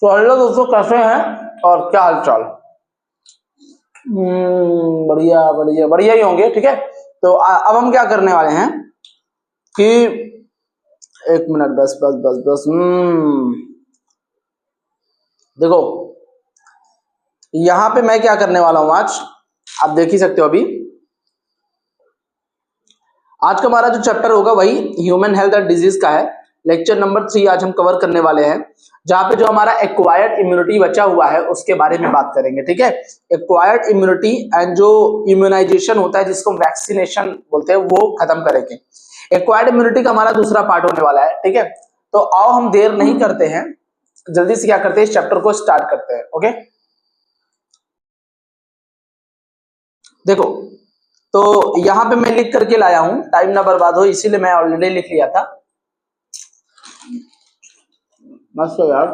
तो हेलो दोस्तों, कैसे हैं और क्या हाल चाल। बढ़िया बढ़िया बढ़िया ही होंगे। ठीक है, तो अब हम क्या करने वाले हैं कि एक मिनट, बस बस बस बस। देखो, यहाँ पे मैं क्या करने वाला हूँ आज, आप देख ही सकते हो। अभी आज का हमारा जो चैप्टर होगा वही ह्यूमन हेल्थ एंड डिजीज का है। लेक्चर नंबर 3 आज हम कवर करने वाले हैं, जहां पे जो हमारा एक्वायर्ड इम्यूनिटी बचा हुआ है उसके बारे में बात करेंगे। ठीक है, एक्वायर्ड इम्यूनिटी एंड जो इम्यूनाइजेशन होता है जिसको हम वैक्सीनेशन बोलते हैं वो खत्म करेंगे। एक्वायर्ड इम्यूनिटी का हमारा दूसरा पार्ट होने वाला है। ठीक है, तो आओ हम देर नहीं करते हैं, जल्दी से क्या करते हैं, इस चैप्टर को स्टार्ट करते हैं। ओके, देखो, तो यहां पे मैं लिख करके लाया हूं, टाइम ना बर्बाद हो इसीलिए मैं ऑलरेडी लिख लिया था। मस्त हो यार,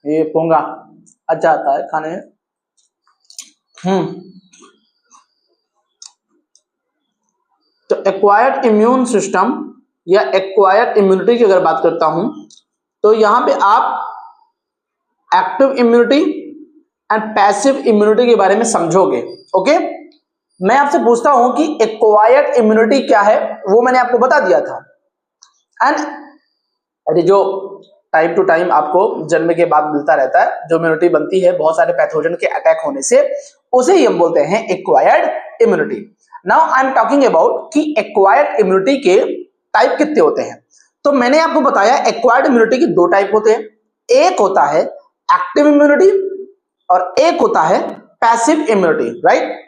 ये पोंगा अच्छा आता है खाने में। तो एक्वायर्ड इम्यून सिस्टम या एक्वायर्ड इम्यूनिटी की अगर बात करता हूं तो यहां पे आप active immunity and passive immunity के बारे में समझोगे। ओके, मैं आपसे पूछता हूं कि एक्वायर्ड इम्यूनिटी क्या है, वो मैंने आपको बता दिया था। एंड जो टाइम टू टाइम आपको जन्म के बाद मिलता रहता है, जो इम्यूनिटी बनती है बहुत सारे पैथोजन के अटैक होने से, उसे ही हम बोलते हैं acquired immunity. Now I am talking about कि एक्वायर्ड इम्यूनिटी के टाइप कितने होते हैं। तो मैंने आपको बताया एक्वायर्ड इम्यूनिटी के दो टाइप होते हैं, एक होता है एक्टिव इम्यूनिटी और एक होता है पैसिव इम्यूनिटी। राइट,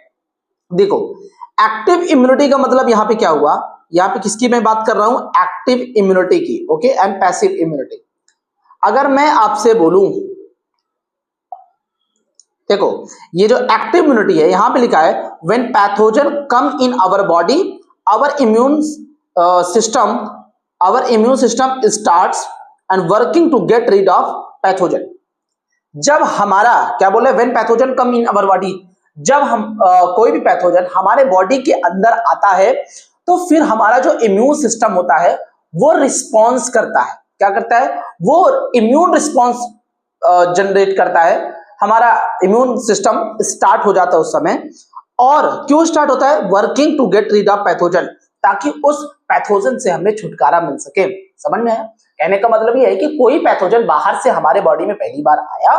देखो, एक्टिव इम्यूनिटी का मतलब यहां पे क्या हुआ, यहां पे किसकी मैं बात कर रहा हूं, एक्टिव इम्यूनिटी की। Okay, and passive immunity. अगर मैं आपसे बोलूं, देखो, ये जो एक्टिव इम्यूनिटी है यहां पे लिखा है when pathogen come in our body our immune system starts and working to get rid of pathogen. जब हमारा क्या बोले, when pathogen come in our body, जब हम कोई भी पैथोजन हमारे बॉडी के अंदर आता है तो फिर हमारा जो इम्यून सिस्टम होता है वो रिस्पॉन्स करता है। क्या करता है, वो इम्यून रिस्पॉन्स जनरेट करता है। हमारा इम्यून सिस्टम स्टार्ट हो जाता है उस समय। और क्यों स्टार्ट होता है, working to get rid of pathogen, ताकि उस पैथोजन से हमें छुटकारा मिल सके। समझ में आया? कहने का मतलब ये है कि कोई पैथोजन बाहर से हमारे बॉडी में पहली बार आया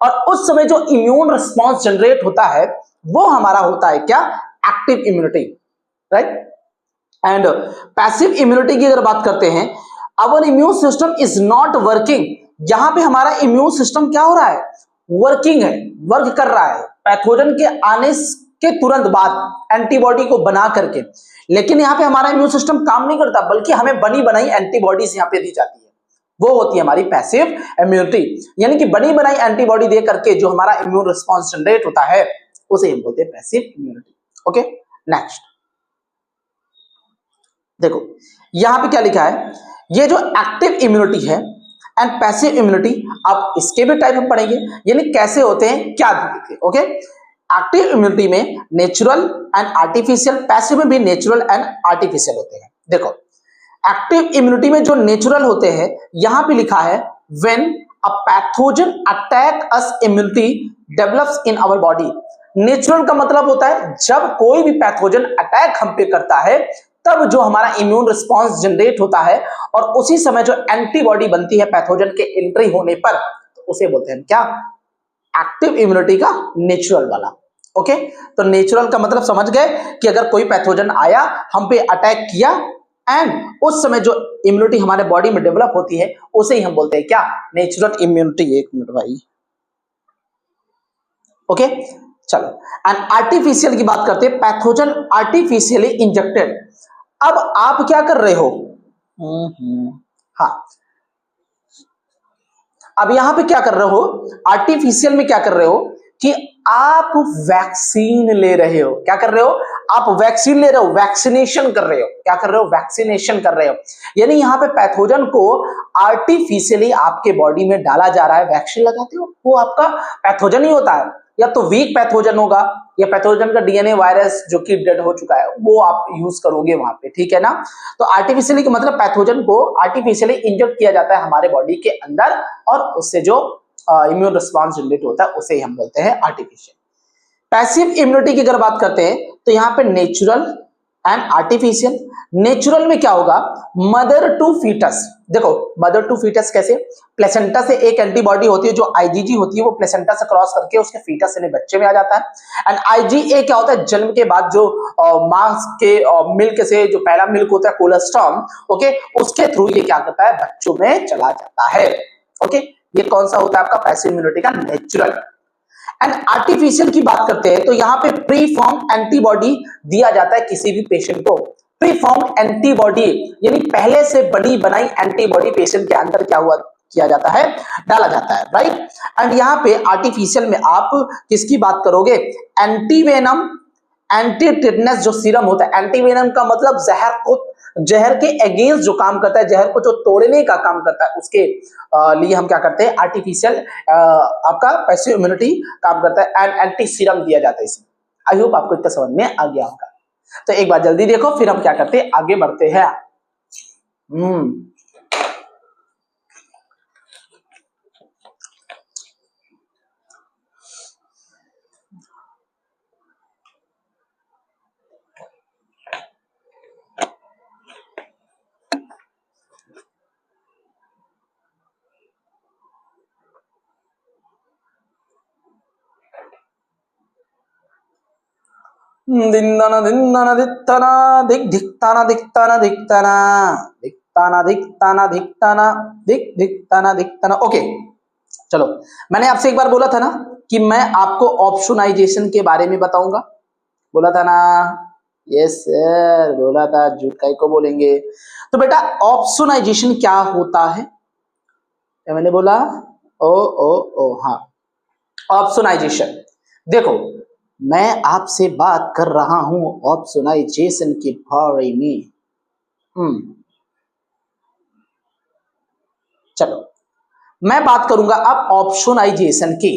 और उस समय जो इम्यून रिस्पॉन्स जनरेट होता है वो हमारा होता है क्या, active immunity. Right, and passive immunity की अगर बात करते हैं, our immune system is not working. यहां पे हमारा इम्यून सिस्टम क्या हो रहा है, वर्किंग है, वर्क कर रहा है पैथोजन के आने के तुरंत बाद एंटीबॉडी को बना करके। लेकिन यहाँ पे हमारा इम्यून सिस्टम काम नहीं करता, बल्कि हमें बनी बनाई एंटीबॉडीज यहाँ पे दी जाती है, वो होती है हमारी पैसिव इम्यूनिटी। यानी कि बनी बनाई एंटीबॉडी दे करके जो हमारा इम्यून रिस्पॉन्स जनरेट होता है उसे हम बोलते हैं पैसिव इम्यूनिटी। ओके, नेक्स्ट देखो, यहां पे क्या लिखा है, ये जो एक्टिव इम्यूनिटी है एंड पैसिव इम्यूनिटी, अब इसके भी टाइप हम पढ़ेंगे, यानी कैसे होते हैं, क्या दिखते हैं। ओके, एक्टिव इम्यूनिटी में नेचुरल एंड आर्टिफिशियल, पैसिव में भी नेचुरल एंड आर्टिफिशियल होते हैं। देखो, एक्टिव इम्यूनिटी में जो नेचुरल होते हैं यहां पे लिखा है when a pathogen attack us immunity develops in our body. Natural का मतलब होता है जब कोई भी पैथोजन अटैक हम पे करता है तब जो हमारा इम्यून रिस्पॉन्स जनरेट होता है और उसी समय जो एंटीबॉडी बनती है पैथोजन के एंट्री होने पर, तो उसे बोलते हैं क्या, एक्टिव इम्यूनिटी का नेचुरल वाला। ओके, तो नेचुरल का मतलब समझ गए कि अगर कोई पैथोजन आया हम पे अटैक किया एंड उस समय जो इम्यूनिटी हमारे बॉडी में डेवलप होती है उसे ही हम बोलते हैं क्या, नेचुरल इम्यूनिटी। एक मिनट भाई, ओके, चलो। एंड आर्टिफिशियल की बात करते हैं, पैथोजन आर्टिफिशियली इंजेक्टेड। अब आप क्या कर रहे हो, हाँ, अब यहां पे क्या कर रहे हो, आर्टिफिशियल में क्या कर रहे हो कि आप वैक्सीन ले रहे हो। क्या कर रहे हो, आप वैक्सीन ले रहे हो, वैक्सीनेशन कर रहे हो। क्या कर रहे हो, वैक्सीनेशन कर रहे हो। यानी यहां पे पैथोजन को आर्टिफिशियली आपके बॉडी में डाला जा रहा है। वैक्सीन लगाते हो, वो आपका पैथोजन ही होता है, या तो वीक पैथोजन होगा या पैथोजन का डीएनए वायरस जो कि डेड हो चुका है वो आप यूज करोगे वहां पे, ठीक है ना। तो आर्टिफिशियली का मतलब पैथोजन को आर्टिफिशियली इंजेक्ट किया जाता है हमारे बॉडी के अंदर और उससे जो इम्यून रिस्पॉन्स जनरेट होता है उसे हम बोलते हैं आर्टिफिशियल। पैसिव इम्यूनिटी की अगर बात करते हैं तो यहाँ पे नेचुरल एंड आर्टिफिशियल। नेचुरल में क्या होगा, मदर टू फीटस। देखो मदर टू फीटस कैसे, प्लेसेंटा से एक एंटीबॉडी होती है जो आईजीजी होती है, वो प्लेसेंटा से क्रॉस करके उसके फीटस यानी बच्चे में आ जाता है। एंड आईजीए क्या होता है, जन्म के बाद जो मां के मिल्क से जो पहला मिल्क होता है कोलेस्ट्रॉम, ओके, उसके थ्रू ये क्या करता है, बच्चों में चला जाता है। ओके, ये कौन सा होता है आपका पैसिव इम्यूनिटी का नेचुरल। एंड आर्टिफिशियल की बात करते हैं तो यहां पे प्री फॉर्म एंटीबॉडी दिया जाता है किसी भी पेशेंट को। प्री फॉर्म एंटीबॉडी यानी पहले से बनी बनाई एंटीबॉडी पेशेंट के अंदर क्या हुआ किया जाता है, डाला जाता है, राइट। एंड यहाँ पे आर्टिफिशियल में आप किसकी बात करोगे, एंटीवेनम, एंटी टिटनेस जो सीरम होता है। एंटीवेनम का मतलब जहर के अगेंस्ट जो काम करता है, जहर को जो तोड़ने का काम करता है, उसके लिए हम क्या करते हैं, आर्टिफिशियल आपका पैसिव इम्यूनिटी काम करता है एंड एंटी सीरम दिया जाता है इसमें। आई होप आपको इतना समझ में आ गया होगा। तो एक बार जल्दी देखो फिर हम क्या करते हैं, आगे बढ़ते हैं। दिंदना दिंदना दित्तना दिक धिक्ताना दिक्ताना दिक्ताना दिक्ताना दिक्ताना दिक्ताना दिक धिक्ताना दिक्ताना। ओके चलो, मैंने आपसे एक बार बोला था ना कि मैं आपको ऑप्शनाइजेशन के बारे में बताऊंगा, बोला था ना। यस सर, बोला था, झूठ काहे को बोलेंगे। तो बेटा ऑप्शनाइजेशन क्या होता है, क्या मैंने बोला, ओ ओ ओ हाँ, ऑप्शनाइजेशन। देखो मैं आपसे बात कर रहा हूं ऑप्शनाइजेशन के बारे में। चलो मैं बात करूंगा अब ऑप्शनाइजेशन की।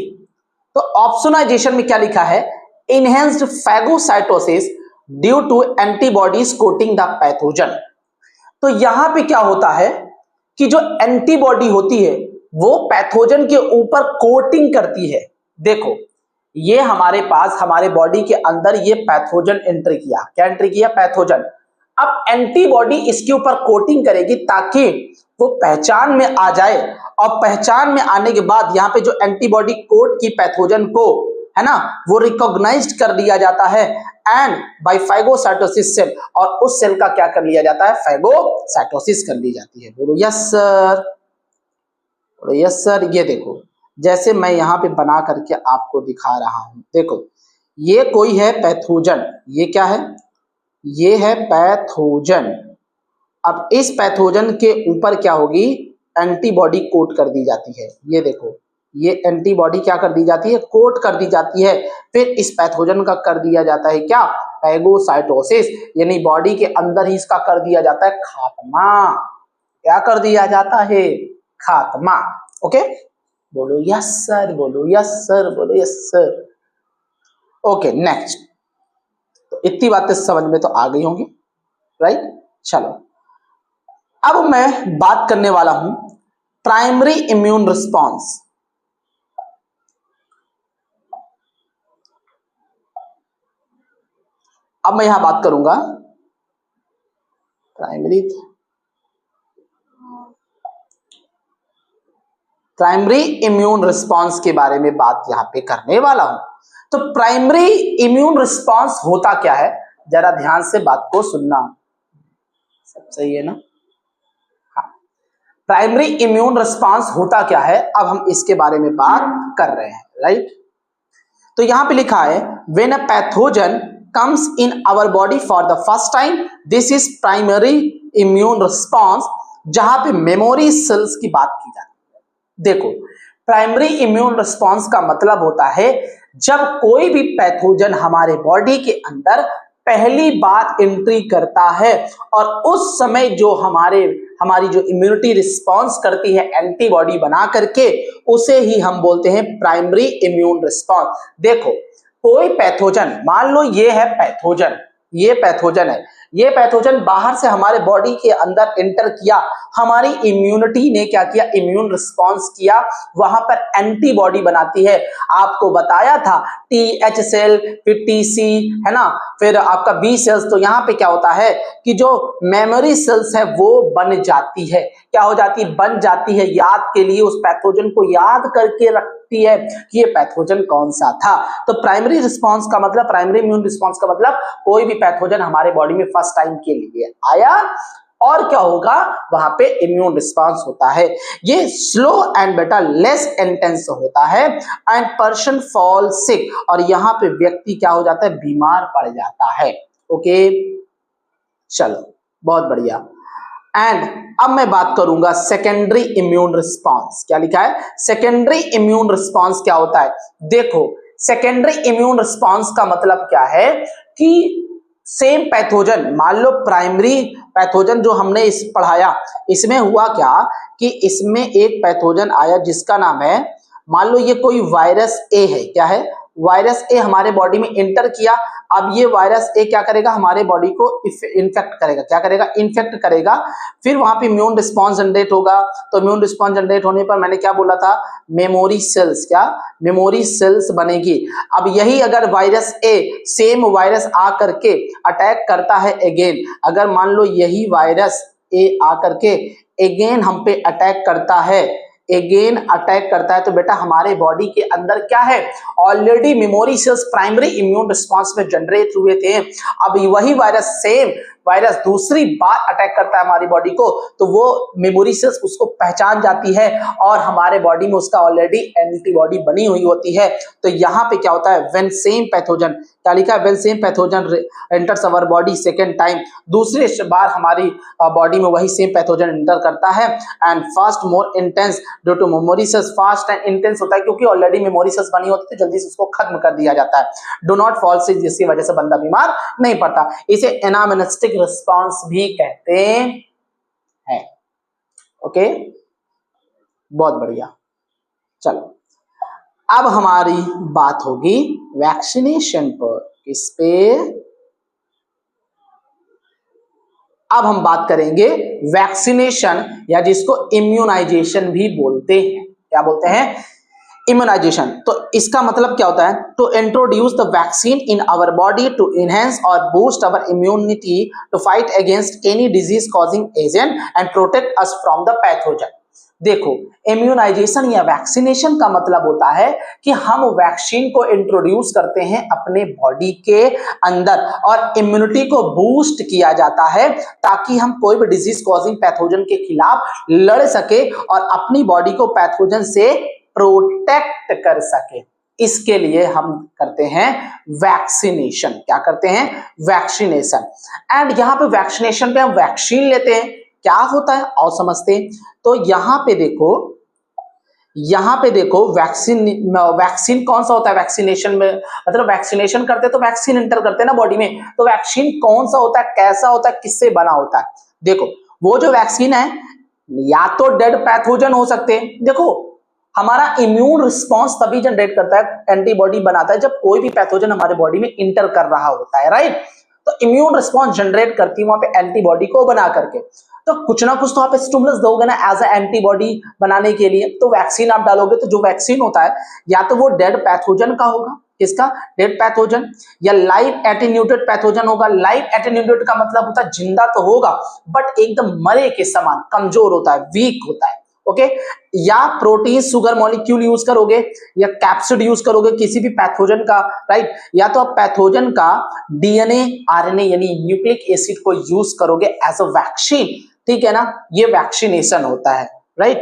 तो ऑप्शनाइजेशन में क्या लिखा है, enhanced phagocytosis due to antibodies coating the pathogen. तो यहां पे क्या होता है कि जो एंटीबॉडी होती है वो पैथोजन के ऊपर कोटिंग करती है। देखो ये हमारे पास हमारे बॉडी के अंदर ये पैथोजन एंट्री किया, क्या एंट्री किया, पैथोजन। अब एंटीबॉडी इसके ऊपर कोटिंग करेगी ताकि वो पहचान में आ जाए, और पहचान में आने के बाद यहाँ पे जो एंटीबॉडी कोट की पैथोजन को, है ना, वो रिकॉग्नाइज्ड कर लिया जाता है एंड बाय फैगोसाइटोसिस सेल, और उस सेल का क्या कर लिया जाता है, फैगोसाइटोसिस कर ली जाती है। बोलो यस सर, बोलो यस सर। ये देखो जैसे मैं यहाँ पे बना करके आपको दिखा रहा हूं, देखो ये कोई है पैथोजन, ये क्या है, ये है पैथोजन। अब इस पैथोजन के ऊपर क्या होगी, एंटीबॉडी कोट कर दी जाती है। ये देखो ये एंटीबॉडी क्या कर दी जाती है, कोट कर दी जाती है। फिर इस पैथोजन का कर दिया जाता है क्या, फैगोसाइटोसिस, यानी बॉडी के अंदर ही इसका कर दिया जाता है खात्मा। क्या कर दिया जाता है, खात्मा। ओके बोलो यस सर, बोलो यस सर, बोलो यस सर। ओके नेक्स्ट, तो इतनी बातें समझ में तो आ गई होंगी, राइट। चलो अब मैं बात करने वाला हूं प्राइमरी इम्यून रिस्पॉन्स। अब मैं यहां बात करूंगा प्राइमरी इम्यून रिस्पॉन्स के बारे में बात यहां पे करने वाला हूं। तो प्राइमरी इम्यून रिस्पॉन्स होता क्या है, जरा ध्यान से बात को सुनना, सब सही है ना। हाँ, प्राइमरी इम्यून रिस्पॉन्स होता क्या है, अब हम इसके बारे में बात कर रहे हैं, राइट। तो यहां पे लिखा है when a pathogen comes in our body for the first time, this is primary immune response, जहां पे मेमोरी सेल्स की बात की जाती है। देखो प्राइमरी इम्यून रिस्पॉन्स का मतलब होता है जब कोई भी पैथोजन हमारे बॉडी के अंदर पहली बार एंट्री करता है और उस समय जो हमारी जो इम्यूनिटी रिस्पॉन्स करती है एंटीबॉडी बना करके, उसे ही हम बोलते हैं प्राइमरी इम्यून रिस्पॉन्स। देखो कोई पैथोजन, मान लो ये है पैथोजन, ये पैथोजन है, ये पैथोजन बाहर से हमारे बॉडी के अंदर एंटर किया, हमारी इम्यूनिटी ने क्या किया, इम्यून रिस्पांस किया, वहां पर एंटीबॉडी बनाती है। आपको बताया था टीएच सेल, फिर टीसी, है ना, फिर आपका बी सेल्स। तो यहाँ पे क्या होता है कि जो मेमोरी सेल्स है वो बन जाती है, क्या हो जाती है, बन जाती है, याद के लिए, उस पैथोजन को याद करके रखती है कि ये पैथोजन कौन सा था। तो प्राइमरी रिस्पांस का मतलब, प्राइमरी इम्यून रिस्पांस का मतलब कोई भी पैथोजन हमारे बॉडी में फर्स्ट टाइम के लिए आया और क्या होगा, वहां पे इम्यून रिस्पांस होता है। ये स्लो एंड बेटा लेस इंटेंस होता है एंड पर्सन फॉल सिक, और यहां पे व्यक्ति क्या हो जाता है, बीमार पड़ जाता है। ओके चलो बहुत बढ़िया। एंड अब मैं बात करूंगा सेकेंडरी इम्यून रिस्पांस। क्या लिखा है, सेकेंडरी इम्यून रिस्पांस क्या होता है। देखो सेकेंडरी इम्यून रिस्पांस का मतलब क्या है कि सेम पैथोजन, मान लो प्राइमरी पैथोजन जो हमने इस पढ़ाया, इसमें हुआ क्या कि इसमें एक पैथोजन आया जिसका नाम है, मान लो ये कोई वायरस ए है, क्या है, वायरस ए हमारे बॉडी में एंटर किया। अब ये वायरस ए क्या करेगा, हमारे बॉडी को इन्फेक्ट करेगा, क्या करेगा, इन्फेक्ट करेगा। फिर वहां पे इम्यून रिस्पांस जनरेट होगा। तो इम्यून रिस्पांस जनरेट होने पर मैंने क्या बोला था, मेमोरी सेल्स, क्या, मेमोरी सेल्स बनेगी। अब यही अगर वायरस ए, सेम वायरस आ करके अटैक करता है अगेन, अगर मान लो यही वायरस ए आ करके अगेन हम पे अटैक करता है, अगेन अटैक करता है, तो बेटा हमारे बॉडी के अंदर क्या है, already memory cells primary immune response में जनरेट हुए थे। अब वही वायरस, सेम वायरस दूसरी बार अटैक करता है हमारी बॉडी को, तो वो मेमोरी सेल्स उसको पहचान जाती है और हमारे बॉडी में उसका ऑलरेडी एंटीबॉडी बनी हुई होती है। तो यहाँ पे क्या होता है, व्हेन सेम पैथोजन, क्या लिखा है, when same pathogen enters our body second time, दूसरी बार हमारी बॉडी में वही सेम पैथोजन एंटर करता है। And fast more intense due to memory cells, fast and intense होता है क्योंकि ऑलरेडी मेमोरी सेल्स बनी होती है, जल्दी से उसको खत्म कर दिया जाता है। डू नॉट फॉल सिक, जिसकी वजह से बंदा बीमार नहीं पड़ता। इसे एनामिनेस्टिक रिस्पांस भी कहते हैं। ओके बहुत बढ़िया। चलो अब हमारी बात होगी वैक्सीनेशन पर। किस पे, अब हम बात करेंगे वैक्सीनेशन, या जिसको इम्यूनाइजेशन भी बोलते हैं। क्या बोलते हैं, इम्यूनाइजेशन। तो इसका मतलब क्या होता है, to introduce the vaccine in our body to enhance और boost our immunity to fight against any disease causing agent and protect us from the pathogen. देखो इम्यूनाइजेशन या वैक्सीनेशन का मतलब होता है कि हम वैक्सीन को इंट्रोड्यूस करते हैं अपने बॉडी के अंदर और इम्यूनिटी को बूस्ट किया जाता है ताकि हम कोई भी डिजीज कॉजिंग पैथोजन के खिलाफ लड़ सके और अपनी बॉडी को पैथोजन से प्रोटेक्ट कर सके। इसके लिए हम करते हैं वैक्सीनेशन। क्या करते हैं, वैक्सीनेशन। एंड यहाँ पे वैक्सीनेशन पे हम वैक्सीन लेते हैं। क्या होता है और समझते हैं। तो यहाँ पे देखो वैक्सीन कौन सा होता है, वैक्सीनेशन में मतलब वैक्सीनेशन करते तो वैक्सीन एंटर करते हैं ना बॉडी में, तो वैक्सीन कौन सा होता है, कैसा होता है, किससे बना होता है। देखो वो जो वैक्सीन है या तो डेड पैथोजन हो सकते हैं। देखो हमारा इम्यून रिस्पांस तभी जनरेट करता है, एंटीबॉडी बनाता है जब कोई भी पैथोजन हमारे बॉडी में इंटर कर रहा होता है, राइट। तो इम्यून रिस्पांस जनरेट करती है वहां पे एंटीबॉडी को बना करके। तो कुछ ना कुछ तो आप स्टिमुलस दोगे ना एज ए एंटीबॉडी बनाने के लिए, तो वैक्सीन आप डालोगे। तो जो वैक्सीन होता है या तो वो डेड पैथोजन का होगा, किसका, डेड पैथोजन, या लाइव एटेन्यूटेड पैथोजन होगा। लाइव एटेन्यूटेड का मतलब होता है जिंदा तो होगा बट एकदम मरे के समान, कमजोर होता है, वीक होता है। ओके, या प्रोटीन शुगर मॉलिक्यूल यूज करोगे या कैप्सिड यूज करोगे किसी भी पैथोजन का, राइट। या तो आप पैथोजन का डीएनए आरएनए यानी न्यूक्लिक एसिड को यूज करोगे एज अ वैक्सीन, ठीक है ना। ये वैक्सीनेशन होता है, राइट।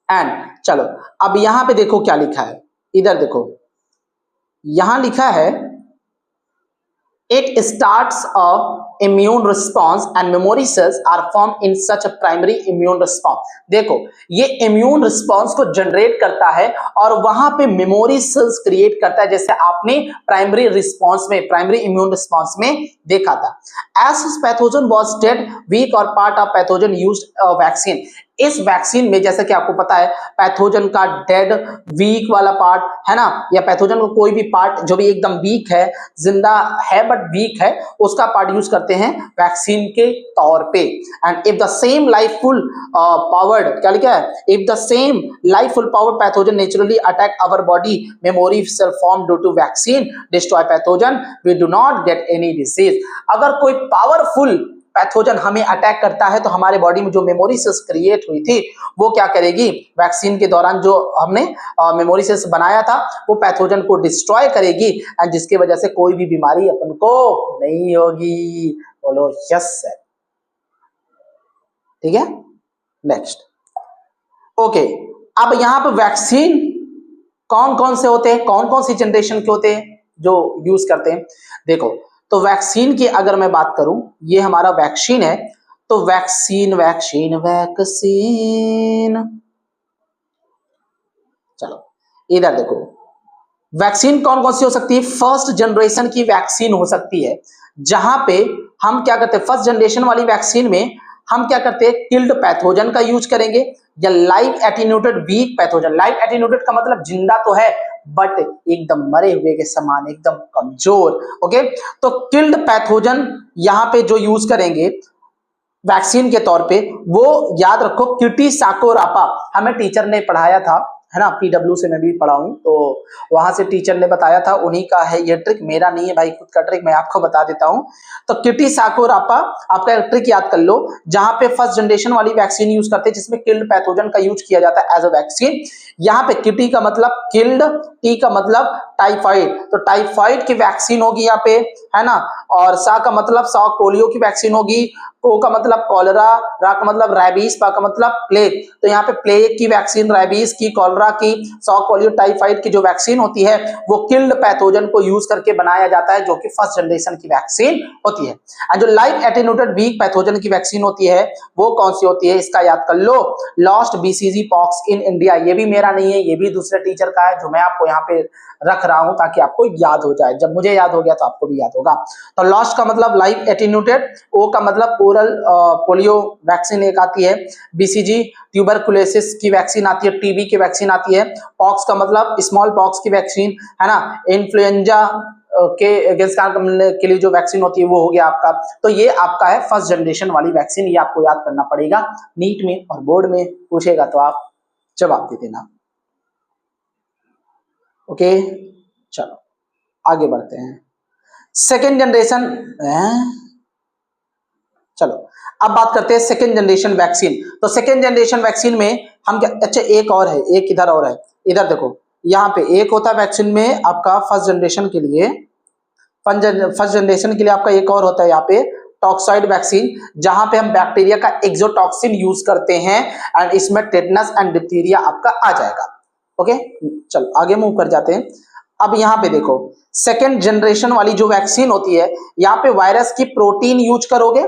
एंड चलो अब यहां पे देखो क्या लिखा है, इधर देखो यहां लिखा है it starts immune response and memory cells are formed in such a primary immune response। देखो ये इम्यून रिस्पॉन्स को जनरेट करता है और वहां पे मेमोरी सेल्स क्रिएट करता है, जैसे आपने प्राइमरी रिस्पॉन्स में, प्राइमरी इम्यून रिस्पॉन्स में देखा था। As pathogen was dead weak और part of pathogen used vaccine. इस वैक्सीन में जैसा कि आपको पता है पैथोजन का डेड वीक वाला पार्ट है ना, या पैथोजन का कोई भी पार्ट जो भी एकदम वीक है, जिंदा है बट वीक है, उसका पार्ट यूज करते हैं वैक्सीन के तौर पे। And if the same lifeful powered, क्या लिखा है, if the same lifeful powered pathogen naturally attack our body memory cell form due to vaccine destroy pathogen we do not get any disease. अगर कोई powerful pathogen हमें attack करता है तो हमारे बॉडी में जो मेमोरी सेल्स क्रिएट हुई थी वो क्या करेगी, वैक्सीन के दौरान जो हमने मेमोरी सेल्स बनाया था वो पैथोजन को डिस्ट्रॉय करेगी एंड जिसकी वजह से कोई भी बीमारी अपन को नहीं होगी। बोलो यस सर, ठीक है। नेक्स्ट, ओके, अब यहां पर वैक्सीन कौन कौन से होते हैं, कौन कौन सी जनरेशन के होते हैं जो यूज करते हैं। देखो तो वैक्सीन की अगर मैं बात करूं, ये हमारा वैक्सीन है, तो वैक्सीन वैक्सीन वैक्सीन, चलो इधर देखो वैक्सीन कौन कौन सी हो सकती है। फर्स्ट जनरेशन की वैक्सीन हो सकती है, जहां पे हम क्या करते हैं, फर्स्ट जनरेशन वाली वैक्सीन में हम क्या करते हैं, किल्ड पैथोजन का यूज करेंगे या लाइव एटीन्यूटेड वीक पैथोजन। लाइव एटीन्यूटेड का मतलब जिंदा तो है बट एकदम मरे हुए के समान, एकदम कमजोर। ओके, तो किल्ड पैथोजन यहां पे जो यूज करेंगे वैक्सीन के तौर पे, वो याद रखो किटी साकोरापा, हमें टीचर ने पढ़ाया था, है ना, पीडब्ल्यू से मैं भी पढ़ा हूं, तो वहां से टीचर ने बताया था, उन्हीं का है ये ट्रिक, मेरा नहीं है भाई, खुद का ट्रिक मैं आपको बता देता हूं। तो किटी साकोरापा आपका ट्रिक याद कर लो, जहां पे फर्स्ट जनरेशन वाली वैक्सीन यूज करते हैं जिसमें किल्ड पैथोजन का यूज किया जाता है एज अ वैक्सीन। यहाँ पे किटी का मतलब किल्ड, टी का मतलब टाइफाइड, तो टाइफाइड की वैक्सीन होगी यहाँ पे, है ना, और सा का मतलब सॉक पोलियो की वैक्सीन होगी, को का मतलब कॉलरा, रा का मतलब रैबीज, पा का मतलब प्लेग, तो यहाँ पे प्लेग की वैक्सीन, रैबीज की, कॉलरा की, सॉक पोलियो, टाइफाइड की जो वैक्सीन होती है वो किल्ड पैथोजन को यूज करके बनाया जाता है, जो कि फर्स्ट जनरेशन की वैक्सीन होती है। और जो लाइव एटेन्यूटेड वीक पैथोजन की वैक्सीन होती है वो कौन सी होती है, इसका याद कर लो, lost BCG pox in India. ये भी मेरा नहीं है, ये भी दूसरे टीचर का है, जो मैं आपको यहाँ पे रख रहा हूं ताकि आपको याद हो जाए, जब मुझे याद हो गया तो आपको भी याद होगा। तो लॉस्ट का मतलब लाइव एटेन्यूटेड, ओ का मतलब ओरल पोलियो वैक्सीन एक आती है, बीसीजी ट्यूबरकुलोसिस की वैक्सीन आती है, टीबी की वैक्सीन आती है, पॉक्स का मतलब स्मॉल पॉक्स की वैक्सीन, है ना, इन्फ्लुएंजा के अगेंस्ट के लिए जो वैक्सीन होती है वो हो गया आपका। तो ये आपका है फर्स्ट जनरेशन वाली वैक्सीन, ये आपको याद करना पड़ेगा, नीट में और बोर्ड में पूछेगा तो आप जवाब दे देना। ओके, चलो आगे बढ़ते हैं। सेकेंड जनरेशन, चलो अब बात करते हैं सेकेंड जनरेशन वैक्सीन। तो सेकेंड जनरेशन वैक्सीन में हम क्या, अच्छा एक और है, एक इधर और है, इधर देखो, यहाँ पे एक होता है वैक्सीन में आपका फर्स्ट जनरेशन के लिए, फर्स्ट जनरेशन के लिए आपका एक और होता है यहाँ पे टॉक्साइड वैक्सीन, जहां पे हम बैक्टीरिया का एक्सोटॉक्सिन यूज करते हैं एंड इसमें टेटनस एंड डिप्थीरिया आपका आ जाएगा। ओके, चलो आगे मूव कर जाते हैं। अब यहाँ पे देखो सेकेंड जनरेशन वाली जो वैक्सीन होती है, यहाँ पे वायरस की प्रोटीन यूज करोगे,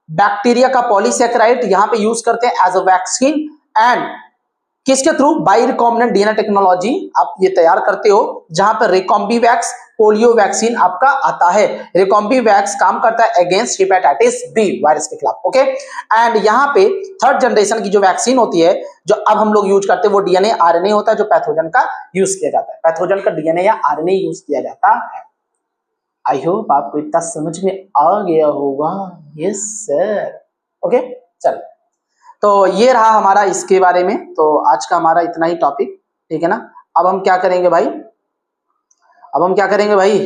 बैक्टीरिया का पॉलीसैकेराइड यहाँ पे यूज करते हैं एज अ वैक्सीन, एंड किसके through, by recombinant DNA technology आप ये तैयार करते हो, जहां पर रिकॉम्बीवैक्स पोलियो वैक्सीन आपका आता है। रिकॉम्बीवैक्स काम करता है अगेंस्ट हेपेटाइटिस बी वायरस के खिलाफ। ओके, एंड यहाँ पे थर्ड जनरेशन की जो वैक्सीन होती है जो अब हम लोग यूज करते हैं वो डीएनए आरएनए होता है, जो पैथोजन का यूज किया जाता है, पैथोजन का डीएनए या आरएनए यूज किया जाता है। आई होप आपको इतना समझ में आ गया होगा। Yes sir. ओके, चल, तो ये रहा हमारा इसके बारे में, तो आज का हमारा इतना ही टॉपिक, ठीक है ना। अब हम क्या करेंगे भाई, अब हम क्या करेंगे भाई,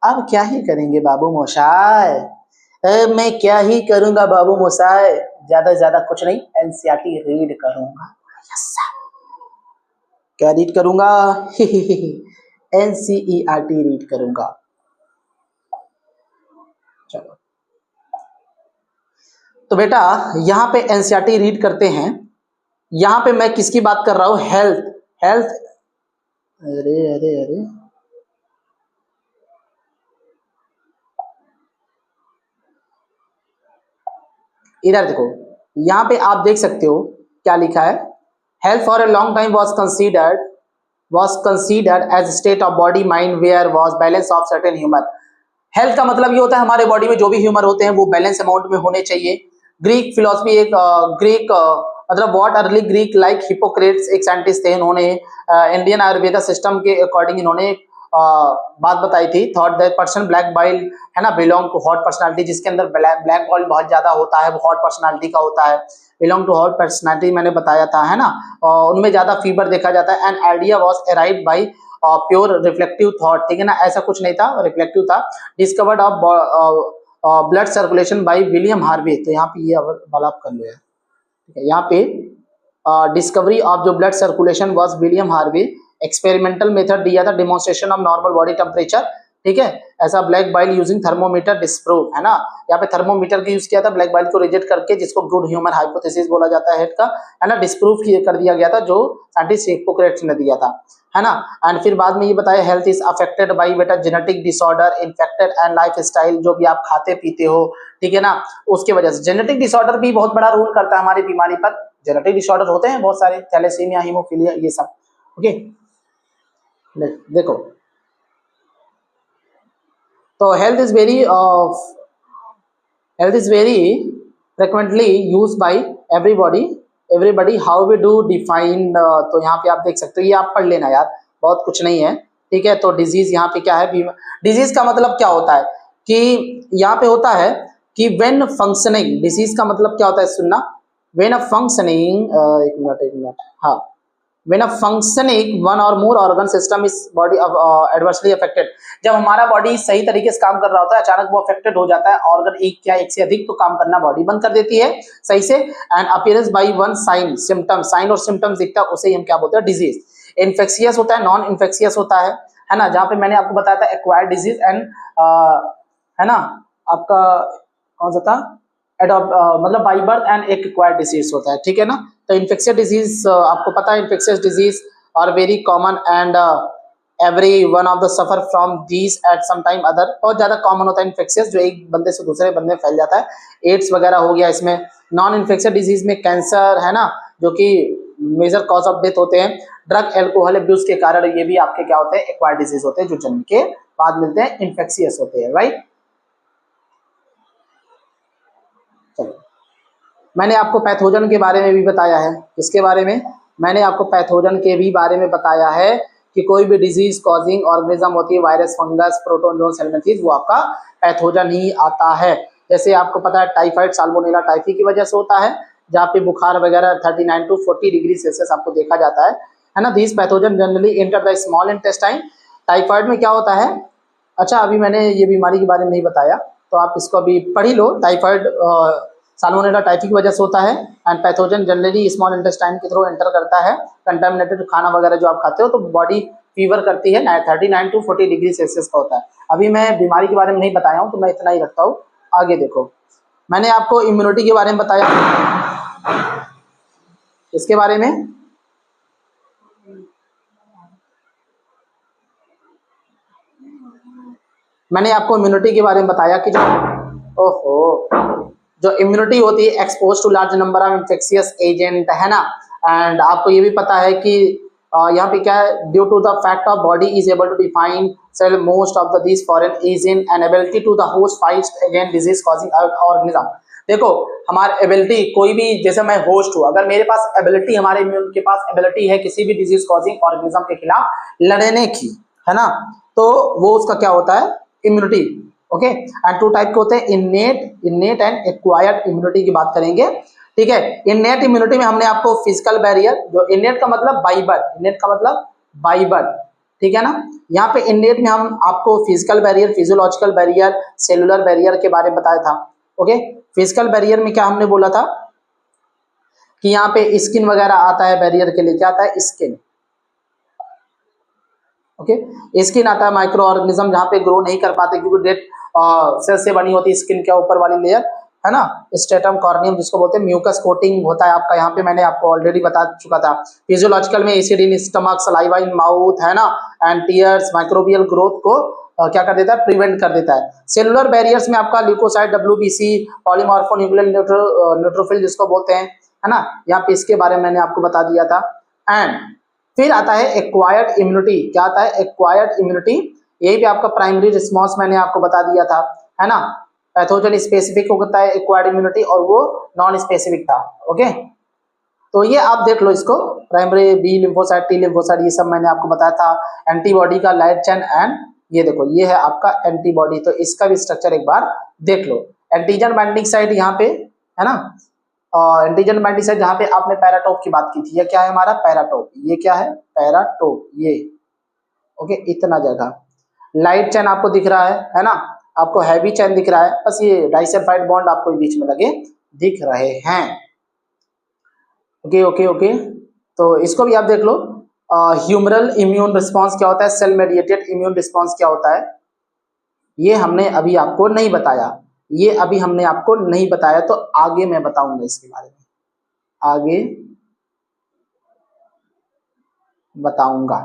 अब क्या ही करेंगे बाबू मोशाय, मैं क्या ही करूंगा बाबू मोशाय, ज्यादा से ज्यादा कुछ नहीं, एनसीईआरटी रीड करूंगा। Yes sir. क्या रीड करूंगा, एनसीईआरटी रीड करूंगा। चलो, तो बेटा यहाँ पे एनसीईआरटी रीड करते हैं, यहाँ पे मैं किसकी बात कर रहा हूँ, हेल्थ, हेल्थ, अरे अरे अरे इधर देखो, यहाँ पे आप देख सकते हो क्या लिखा है, health for a long time was considered as state of body mind where was balance of certain humor। Health का मतलब ये होता है हमारे बॉडी में जो भी ह्यूमर होते हैं वो बैलेंस अमाउंट में होने चाहिए। ग्रीक फिलोसफी एक ग्रीक मतलब what early Greek like Hippocrates एक साइंटिस्ट थे, उन्होंने इंडियन आयुर्वेदा सिस्टम के अकॉर्डिंग इन्होंने बात बताई थी, thought that person black bile है ना बिलोंग टू हॉट पर्सनालिटी, जिसके अंदर ब्लैक बॉइल बहुत ज्यादा होता है वो हॉट पर्सनालिटी का होता है, बिलोंग टू हॉट पर्सनालिटी मैंने बताया था है ना, उनमें ज्यादा फीवर देखा जाता है। And idea was arrived by pure reflective thought, ठीक है ना, ऐसा कुछ नहीं था, रिफ्लेक्टिव था। Discovered of blood circulation by William Harvey, तो यहाँ पे ये वाला आप कर लो यार, ठीक है, यहाँ पे डिस्कवरी ऑफ जो blood circulation was William Harvey, experimental method दिया था, demonstration of normal body temperature, ठीक है, ऐसा black bile using thermometer disprove है ना, यहाँ पे थर्मोमीटर का यूज किया था ब्लैक बाइल को रिजेक्ट करके, जिसको गुड ह्यूमर हाइपोथेसिस बोला जाता है हेड का, है ना, डिस्प्रूव कर दिया गया था जो साइंटिस्ट हिपोक्रेट्स ने दिया था, है ना। एंड फिर बाद में ये बताया हेल्थ इज अफेक्टेड बाय बेटा genetic disorder infected and lifestyle, जो भी आप खाते पीते हो, ठीक है ना, उसके वजह से जेनेटिक डिसऑर्डर भी बहुत बड़ा रोल करता है हमारी बीमारी पर। जेनेटिक डिसऑर्डर होते हैं बहुत सारे, थैलेसीमिया, हीमोफीलिया, ये सब, ओके। देखो तो health is very frequently used by everybody how we do define, तो यहाँ पे आप देख सकते हो, ये आप पढ़ लेना यार, बहुत कुछ नहीं है, ठीक है। तो डिजीज यहाँ पे क्या है, डिजीज का मतलब क्या होता है कि यहाँ पे होता है कि व्हेन फंक्शनिंग, डिजीज का मतलब क्या होता है सुनना, व्हेन अ फंक्शनिंग, एक मिनट, हाँ, when a functioning one or more organ system is body adversely affected, जब हमारा बॉडी सही तरीके से काम कर रहा होता है अचानक वो अफेक्टेड हो जाता है, ऑर्गन एक या एक से अधिक तो काम करना बॉडी बंद कर देती है सही से, and appearance by one sign symptom, sign और सिम्टम्स दिखता है उसे हम क्या बोलते हैं डिजीज। इन्फेक्शियस होता है, नॉन इन्फेक्शियस होता है ना, जहाँ पे मैंने आपको बताया था एक्वायर्ड डिजीज एंड है ना, आपका कौन सा था मतलब बाई बर्थ एंड एक एक्वायर्ड डिजीज होता है, ठीक है ना। तो इन्फेक्शियस डिजीज आपको पता है, infectious disease are very common and every one of the suffer from these at some time other, बहुत ज्यादा कॉमन होता है इन्फेक्शियस, जो एक बंदे से दूसरे बंदे में फैल जाता है, एड्स वगैरह हो गया इसमें। नॉन इन्फेक्शियस डिजीज में कैंसर है ना, जो कि मेजर कॉज ऑफ डेथ होते हैं, ड्रग एल्कोहल अब्यूज के कारण ये भी आपके क्या होते हैं एक्वायर्ड डिजीज होते हैं, जो जन्म के बाद मिलते हैं, इन्फेक्शियस होते हैं, राइट। चलो मैंने आपको पैथोजन के बारे में भी बताया है, इसके बारे में मैंने आपको पैथोजन के भी बारे में बताया है कि कोई भी डिजीज कॉजिंग ऑर्गेनिज्म होती है, वायरस, फंगस, प्रोटोजोन, सेलमेंथिस, वो आपका पैथोजन ही आता है। जैसे आपको पता है टाइफाइड साल्मोनेला टाइफी की वजह से होता है, जहाँ पे बुखार वगैरह 39 to 40 डिग्री सेल्सियस आपको देखा जाता है ना। This pathogen generally enter the small intestine. Typhoid में क्या होता है, अच्छा अभी मैंने ये बीमारी के बारे में नहीं बताया, तो आप इसको अभी पढ़ ही लो। टाइफाइड साल्मोनेला टाइफी की वजह से होता है, and pathogen generally small intestine के थ्रू एंटर करता है। कंटामिनेटेड खाना वगैरह जो आप खाते हो तो बॉडी फीवर करती है, 39 to 40 डिग्री सेल्सियस का होता है। अभी मैं बीमारी के बारे में नहीं बताया हूँ तो मैं इतना ही रखता हूँ। आगे देखो, मैंने आपको इम्यूनिटी के बारे में बताया, इसके बारे में मैंने आपको इम्यूनिटी के बारे में बताया कि जो इम्यूनिटी होती है expose to large number of infectious agent, है ना। एंड आपको ये भी पता है कि यहाँ पे क्या है, due to the fact of body is able to define cell most of the this foreign is in an ability to the host fight against disease causing organism. देखो हमारी एबिलिटी, कोई भी, जैसे मैं होस्ट हूँ, अगर मेरे पास एबिलिटी, हमारे इम्यून के पास एबिलिटी है किसी भी डिजीज कॉजिंग ऑर्गेनिज्म के खिलाफ लड़ने की, है ना, तो वो उसका क्या होता है immunity, okay. And two type के होते हैं, इन्नेट एंड एक्वायर्ड इम्यूनिटी की बात करेंगे, ठीक है। इन्नेट इम्यूनिटी में हमने आपको फिजिकल बैरियर, जो इन्नेट का मतलब बाई बर्थ, इन्नेट का मतलब बाई बर्थ, ठीक है ना। यहाँ पे इन्नेट में हम आपको physical barrier, physiological barrier, cellular barrier के बारे में बताया था, ओके। फिजिकल बैरियर में क्या हमने बोला था कि यहाँ पे स्किन वगैरह आता है बैरियर के लिए, क्या आता है स्किन, ओके। स्किन आता है माइक्रो ऑर्गेनिज्म जहाँ पे ग्रो नहीं कर पाते क्योंकि डेड सेल से बनी होती है स्किन के ऊपर वाली लेयर, है ना, स्ट्रेटम कॉर्नियम जिसको बोलते हैं, म्यूकस कोटिंग होता है आपका, यहाँ पे मैंने आपको ऑलरेडी बता चुका था। फिजियोलॉजिकल में acid in stomach, saliva in mouth, है ना, एंड टीयर्स माइक्रोबियल ग्रोथ को क्या कर देता है, प्रिवेंट कर देता है। सेलुलर बैरियर्स में आपका ल्यूकोसाइट, WBC, पॉलीमॉर्फोन्यूक्लियर न्यूट्रोफिल जिसको बोलते हैं, है ना, यहाँ पे इसके बारे में मैंने आपको बता दिया था। एंड फिर आता है एक्वायर्ड इम्यूनिटी। क्या आता है, एक्वायर्ड इम्यूनिटी, यही पे आपका प्राइमरी रिस्पॉन्स मैंने आपको बता दिया था, है ना। पैथोजन स्पेसिफिक होता है एक्वायर्ड इम्यूनिटी, और वो नॉन स्पेसिफिक था। ओके, तो ये आप देख लो इसको, primary B lymphocyte, T lymphocyte, ये सब मैंने आपको बताया था। एंटीबॉडी का लाइट चेन, एंड ये देखो ये है आपका एंटीबॉडी, तो इसका भी स्ट्रक्चर एक बार देख लो। एंटीजन बाइंडिंग साइट यहाँ पे, है ना, एंटीजन बाइंडिंग साइट जहाँ पे आपने पैराटोप की बात की थी, ये क्या है हमारा पैराटोप, ये क्या है पैराटोप, ये ओके, इतना जगह। लाइट चेन आपको दिख रहा है ना, आपको हैवी चेन दिख रहा है, बस ये डाइसल्फाइड बॉन्ड आपको बीच में लगे दिख रहे हैं। ओके ओके ओके, तो इसको भी आप देख लो। ह्यूमरल इम्यून रिस्पांस क्या होता है, सेल मेडिएटेड इम्यून रिस्पांस क्या होता है, ये हमने अभी आपको नहीं बताया, ये अभी हमने आपको नहीं बताया, तो आगे मैं बताऊंगा इसके बारे में, आगे बताऊंगा,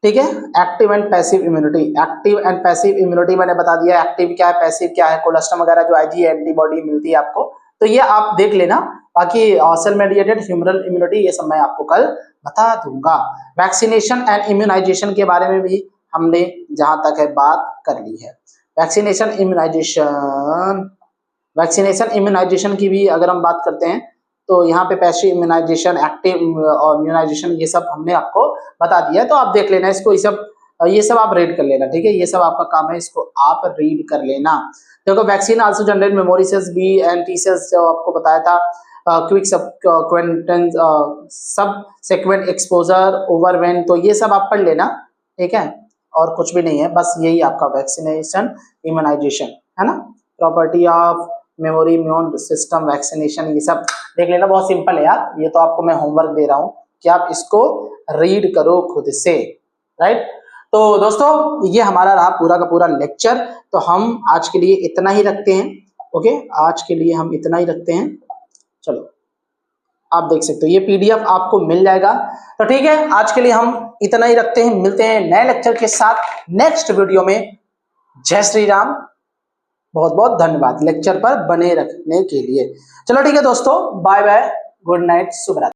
ठीक है। Active and passive immunity, active and passive immunity मैंने बता दिया, एक्टिव क्या है, पैसिव क्या है, कोलेस्ट्रम वगैरह जो आईजी एंटीबॉडी मिलती है आपको, तो ये आप देख लेना। बाकी सेल मेडिएटेड ह्यूमरल इम्यूनिटी ये सब मैं आपको कल बता दूंगा। वैक्सीनेशन एंड इम्यूनाइजेशन के बारे में भी हमने जहां तक है बात कर ली है। वैक्सीनेशन इम्यूनाइजेशन की भी अगर हम बात करते हैं, तो यहाँ पे पैसिव इम्यूनाइजेशन, एक्टिव इम्यूनाइजेशन, ये सब हमने आपको बता दिया है, तो आप देख लेना इसको, ये सब आप रीड कर लेना, ठीक है, ये सब आपका काम है, इसको आप रीड कर लेना। देखो vaccine also generate memory cells, B and T cells जो आपको बताया था, क्विक सब सेक्वेंट एक्सपोजर ओवरवेन, तो ये सब आप पढ़ लेना, ठीक है, और कुछ भी नहीं है, बस यही आपका वैक्सीनेशन इम्यूनाइजेशन है ना। Property of memory immune system vaccination, ये सब देख लेना, बहुत सिंपल है यार, ये तो आपको मैं होमवर्क दे रहा हूँ कि आप इसको रीड करो खुद से, राइट। तो दोस्तों ये हमारा रहा पूरा का पूरा लेक्चर, तो हम आज के लिए इतना ही रखते हैं। ओके, आज के लिए हम इतना ही रखते हैं, चलो आप देख सकते हो ये PDF आपको मिल जाएगा। तो ठीक है, आज के लिए हम इतना ही रखते हैं, मिलते हैं नए लेक्चर के साथ नेक्स्ट वीडियो में। जय श्री राम, बहुत बहुत धन्यवाद लेक्चर पर बने रखने के लिए। चलो ठीक है दोस्तों, बाय बाय, गुड नाइट, शुभ रात्रि।